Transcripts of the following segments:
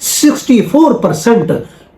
64%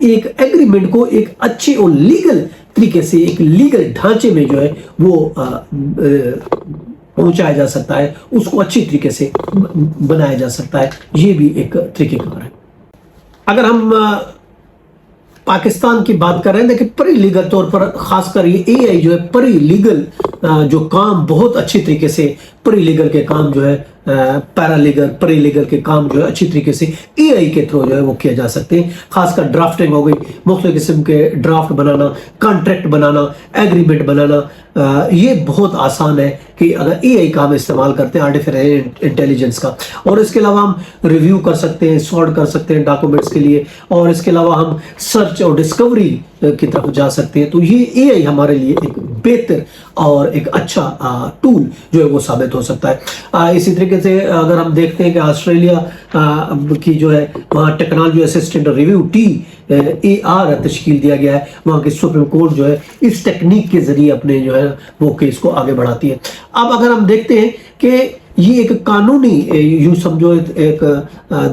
ایک ایگریمنٹ کو ایک اچھے اور لیگل طریقے سے ایک لیگل ڈھانچے میں جو ہے وہ پہنچایا جا سکتا ہے، اس کو اچھی طریقے سے بنایا جا سکتا ہے، یہ بھی ایک طریقہ کار ہے۔ اگر ہم پاکستان کی بات کر رہے ہیں، دیکھیں پری لیگل طور پر خاص کر یہ اے آئی جو ہے پری لیگل جو کام بہت اچھی طریقے سے پری لیگل کے کام جو ہے پیرا لیگل پری لیگل کے کام جو ہے اچھی طریقے سے اے آئی کے تھرو جو ہے وہ کیا جا سکتے ہیں، خاص کر ڈرافٹنگ ہو گئی، مختلف قسم کے ڈرافٹ بنانا، کانٹریکٹ بنانا، ایگریمنٹ بنانا، یہ بہت آسان ہے کہ اگر اے آئی کا ہم استعمال کرتے ہیں آرٹیفیشل انٹیلیجنس کا، اور اس کے علاوہ ہم ریویو کر سکتے ہیں، سارٹ کر سکتے ہیں ڈاکومنٹس کے لیے، اور اس کے علاوہ ہم سرچ اور ڈسکوری کی طرف جا سکتے ہیں۔ تو یہ اے آئی ہمارے لیے ایک بہتر اور ایک اچھا ٹول جو ہے وہ ثابت ہو سکتا ہے۔ اسی طریقے سے اگر ہم دیکھتے ہیں کہ آسٹریلیا کی جو ہے وہاں ٹیکنالوجی اسسٹنٹ ریویو TAR تشکیل دیا گیا ہے، وہاں کی سپریم کورٹ جو ہے اس ٹیکنیک کے ذریعے اپنے جو ہے وہ کیس کو آگے بڑھاتی ہے۔ اب اگر ہم دیکھتے ہیں کہ یہ ایک قانونی یوں سمجھو ایک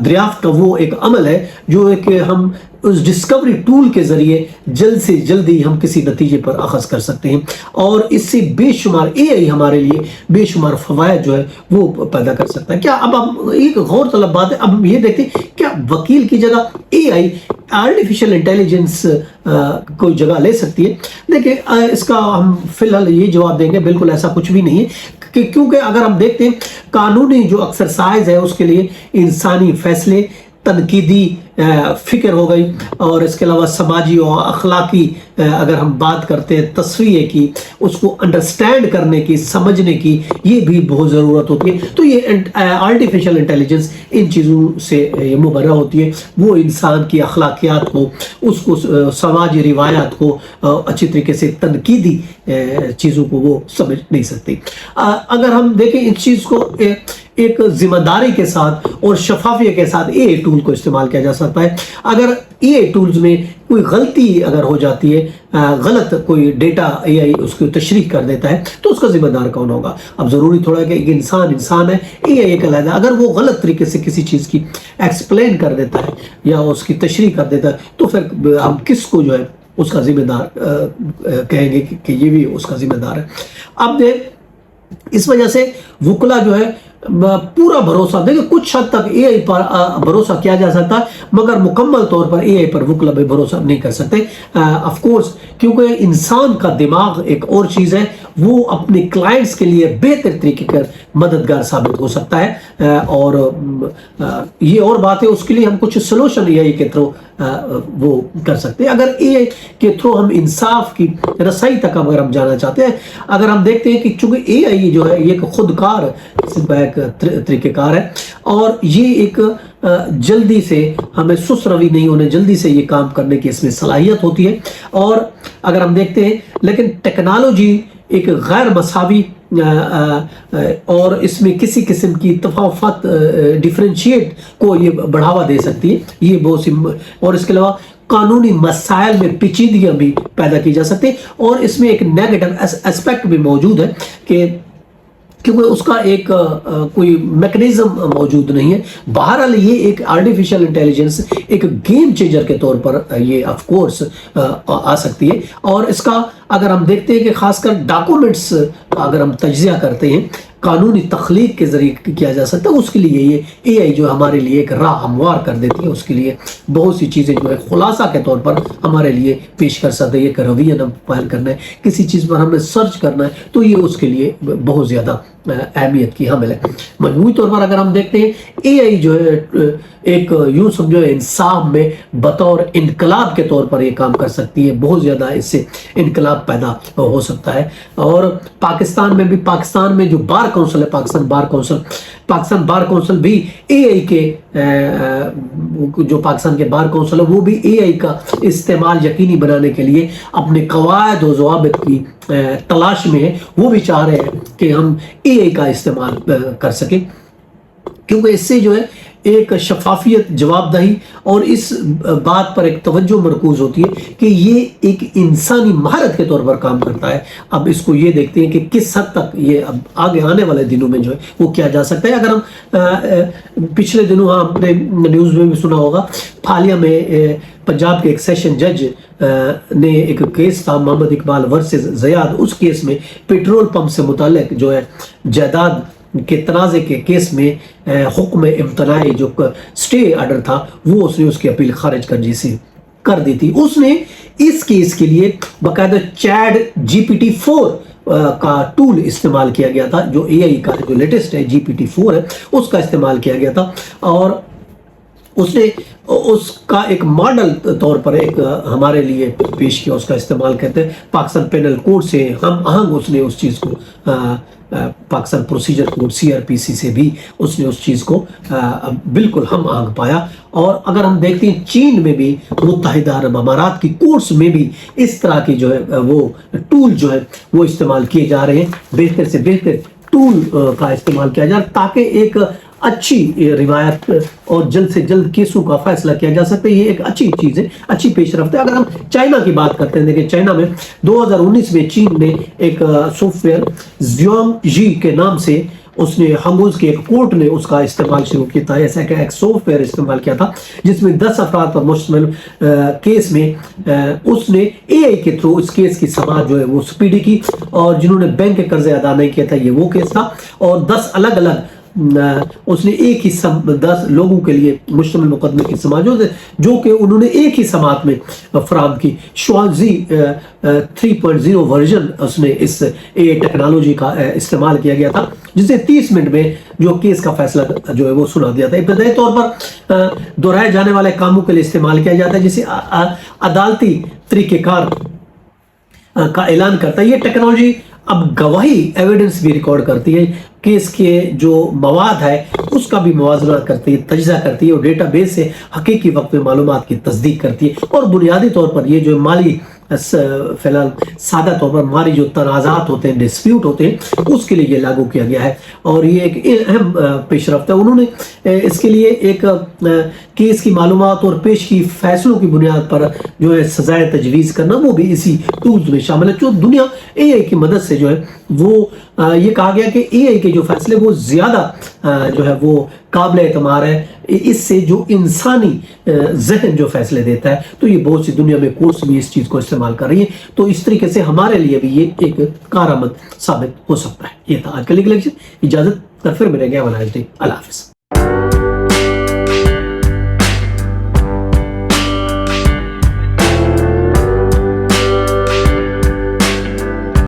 دریافت کا وہ ایک عمل ہے جو ہے کہ ہم اس ڈسکوری ٹول کے ذریعے جلد سے جلدی ہم کسی نتیجے پر اخذ کر سکتے ہیں، اور اس سے بے شمار اے آئی ہمارے لیے بے شمار فوائد جو ہے وہ پیدا کر سکتا ہے۔ کیا اب ہم ایک غور طلب بات ہے، اب ہم یہ دیکھتے ہیں کیا وکیل کی جگہ اے آئی آرٹیفیشل انٹیلیجنس کوئی جگہ لے سکتی ہے؟ دیکھیں اس کا ہم فی الحال یہ جواب دیں گے بالکل ایسا کچھ بھی نہیں ہے، کیونکہ اگر ہم دیکھتے ہیں قانونی جو ایکسرسائز ہے اس کے لیے انسانی فیصلے، تنقیدی فکر ہو گئی، اور اس کے علاوہ سماجی اور اخلاقی اگر ہم بات کرتے ہیں تصفیہ کی، اس کو انڈرسٹینڈ کرنے کی، سمجھنے کی، یہ بھی بہت ضرورت ہوتی ہے۔ تو یہ آرٹیفیشل انٹیلیجنس ان چیزوں سے مبرہ ہوتی ہے، وہ انسان کی اخلاقیات کو، اس کو سماجی روایات کو اچھی طریقے سے تنقیدی چیزوں کو وہ سمجھ نہیں سکتی۔ اگر ہم دیکھیں اس چیز کو ایک ذمہ داری کے ساتھ اور شفافیت کے ساتھ اے آئی ٹول کو استعمال کیا جا سکتا ہے۔ اگر اے آئی ٹولز میں کوئی غلطی اگر ہو جاتی ہے، غلط کوئی ڈیٹا اے آئی اس کو تشریح کر دیتا ہے، تو اس کا ذمہ دار کون ہوگا؟ اب ضروری تھوڑا ہے کہ ایک انسان ہے، اے آئی ایک علیحدہ، اگر وہ غلط طریقے سے کسی چیز کی ایکسپلین کر دیتا ہے یا اس کی تشریح کر دیتا ہے، تو پھر ہم کس کو جو ہے اس کا ذمہ دار کہیں گے کہ یہ بھی اس کا ذمہ دار ہے۔ اب اس وجہ سے وکلا جو ہے پورا بھروسہ، دیکھیں کچھ حد تک اے آئی پر بھروسہ کیا جا سکتا ہے، مگر مکمل طور پر اے آئی پر وکلا بھی بھروسہ نہیں کر سکتے آف کورس، کیونکہ انسان کا دماغ ایک اور چیز ہے، وہ اپنے کلائنٹس کے لیے بہتر طریقے کا مددگار ثابت ہو سکتا ہے، اور یہ اور بات ہے اس کے لیے ہم کچھ سلوشن اے آئی کے تھرو وہ کر سکتے ہیں۔ اگر اے آئی کے تھرو ہم انصاف کی رسائی تک اگر ہم جانا چاہتے ہیں، اگر ہم دیکھتے ہیں کہ چونکہ اے آئی جو ہے یہ ایک خودکار طریقہ کار ہے، اور یہ ایک جلدی سے ہمیں سست روی نہیں ہونے، جلدی سے یہ کام کرنے کی اس میں صلاحیت ہوتی ہے، اور اگر ہم دیکھتے ہیں لیکن ٹیکنالوجی ایک غیر مساوی اور اس میں کسی قسم کی تفاوت ڈیفرینشیٹ کو یہ بڑھاوا دے سکتی ہے، یہ بہت سی، اور اس کے علاوہ قانونی مسائل میں پیچیدگیاں بھی پیدا کی جا سکتی، اور اس میں ایک نیگیٹو اسپیکٹ بھی موجود ہے کہ کیونکہ اس کا ایک کوئی میکنزم موجود نہیں ہے۔ بہرحال یہ ایک آرٹیفیشل انٹیلیجنس ایک گیم چینجر کے طور پر یہ آف کورس آ سکتی ہے، اور اس کا اگر ہم دیکھتے ہیں کہ خاص کر ڈاکومنٹس اگر ہم تجزیہ کرتے ہیں قانونی تخلیق کے ذریعے کیا جا سکتا ہے، اس کے لیے یہ اے آئی جو ہمارے لیے ایک راہ ہموار کر دیتی ہے، اس کے لیے بہت سی چیزیں جو ہے خلاصہ کے طور پر ہمارے لیے پیش کر سکتے ہیں۔ ایک رویہ پائل کرنا ہے، کسی چیز پر ہمیں سرچ کرنا ہے، تو یہ اس کے لیے بہت زیادہ اہمیت کی حامل ہے۔ مجموعی طور پر اگر ہم دیکھتے ہیں اے آئی جو ہے ایک یوں سمجھو انصاف میں بطور انقلاب کے طور پر یہ کام کر سکتی ہے، بہت زیادہ اس سے انقلاب پیدا ہو سکتا ہے۔ اور پاکستان میں بھی، پاکستان میں جو بار کونسل ہے، پاکستان بار کونسل بھی اے آئی کے جو پاکستان کے بار کونسل ہے وہ بھی اے آئی کا استعمال یقینی بنانے کے لیے اپنے قواعد و ضوابط کی تلاش میں ہے، وہ بھی چاہ رہے ہیں کہ ہم اے آئی کا استعمال کر سکیں، کیونکہ اس سے جو ہے ایک شفافیت، جواب دہی اور اس بات پر ایک توجہ مرکوز ہوتی ہے کہ یہ ایک انسانی مہارت کے طور پر کام کرتا ہے۔ اب اس کو یہ دیکھتے ہیں کہ کس حد تک یہ اب آگے آنے والے دنوں میں جو ہے وہ کیا جا سکتا ہے۔ اگر ہم پچھلے دنوں آپ نے نیوز میں بھی سنا ہوگا، حالیہ میں پنجاب کے ایک سیشن جج نے ایک کیس تھا محمد اقبال ورسز زیاد، اس کیس میں پیٹرول پمپ سے متعلق جو ہے جائیداد کے تنازع کے کیس میں حکم امتناعی جو سٹے آرڈر تھا وہ اس نے اس کی اپیل خارج کر دی تھی۔ اس نے اس کیس کے لیے باقاعدہ چیٹ GPT-4 کا ٹول استعمال کیا گیا تھا، جو اے آئی کا جو لیٹسٹ ہے GPT-4 ہے، اس کا استعمال کیا گیا تھا، اور اس نے اس کا ایک ماڈل طور پر ایک ہمارے لیے پیش کیا، اس کا استعمال کرتے ہیں پاکستان پینل کوڈ سے ہم آہنگ اس نے اس چیز کو پاکستان پروسیجر کوڈ CRPC سے بھی اس نے اس چیز کو بالکل ہم آہنگ پایا۔ اور اگر ہم دیکھتے ہیں چین میں بھی، متحدہ عرب امارات کی کورٹس میں بھی اس طرح کی جو ہے وہ ٹول جو ہے وہ استعمال کیے جا رہے ہیں، بہتر سے بہتر ٹول کا استعمال کیا جا رہا ہے تاکہ ایک اچھی روایت اور جلد سے جلد کیسوں کا فیصلہ کیا جا سکتا ہے۔ یہ ایک اچھی چیز ہے، اچھی پیش رفت ہے۔ اگر ہم چائنا کی بات کرتے ہیں، دیکھیں چائنا میں 2019 میں چین نے ایک سافٹ ویئر زیونگ جی کے نام سے اس نے ہنگوز کے ایک کورٹ نے اس کا استعمال شروع کیا تھا، ایسا کہ ایک سافٹ ویئر استعمال کیا تھا جس میں 10 افراد پر مشتمل کیس میں اس نے اے آئی کے تھرو اس کیس کی سماعت جو ہے وہ سپیڈی کی، اور جنہوں نے بینک کے قرضے ادا نہیں کیا تھا یہ وہ کیس تھا، اور 10 الگ الگ اس نے ایک ہی 10 لوگوں کے لیے مشتمل مقدمے کی سماعت جو کہ انہوں نے ایک ہی سماعت میں فراہم کی۔ شوانزی 3.0 ورژن اس نے اس اے ٹیکنالوجی کا استعمال کیا گیا تھا، جسے 30 منٹ میں جو کیس کا فیصلہ جو ہے وہ سنا دیا تھا۔ ابتدائی طور پر دہرائے جانے والے کاموں کے لیے استعمال کیا جاتا ہے، جسے عدالتی طریقہ کار کا اعلان کرتا ہے۔ یہ ٹیکنالوجی اب گواہی ایویڈنس بھی ریکارڈ کرتی ہے، کیس کے جو مواد ہے اس کا بھی موازنہ کرتی ہے، تجزیہ کرتی ہے، اور ڈیٹا بیس سے حقیقی وقت میں معلومات کی تصدیق کرتی ہے، اور بنیادی طور پر یہ جو مالی فی الحال سادہ طور پر ہماری جو تنازعات ہوتے ہیں، ڈسپیوٹ ہوتے ہیں، اس کے لیے یہ لاگو کیا گیا ہے، اور یہ ایک اہم پیش رفت ہے۔ انہوں نے اس کے لیے ایک کیس کی معلومات اور پیش کی فیصلوں کی بنیاد پر جو ہے سزائے تجویز کرنا وہ بھی اسی ٹولز میں شامل ہے، جو دنیا اے آئی کی مدد سے جو ہے وہ یہ کہا گیا کہ اے آئی کے جو فیصلے وہ زیادہ جو ہے وہ قابل اعتماد ہے اس سے جو انسانی ذہن جو فیصلے دیتا ہے۔ تو یہ بہت سی دنیا میں کورس بھی اس چیز کو استعمال کر رہی ہیں، تو اس طریقے سے ہمارے لیے بھی یہ ایک کارآمد ثابت ہو سکتا ہے۔ یہ تھا آج کا لیکچر، اجازت، پھر ملیں گے، اللہ حافظ۔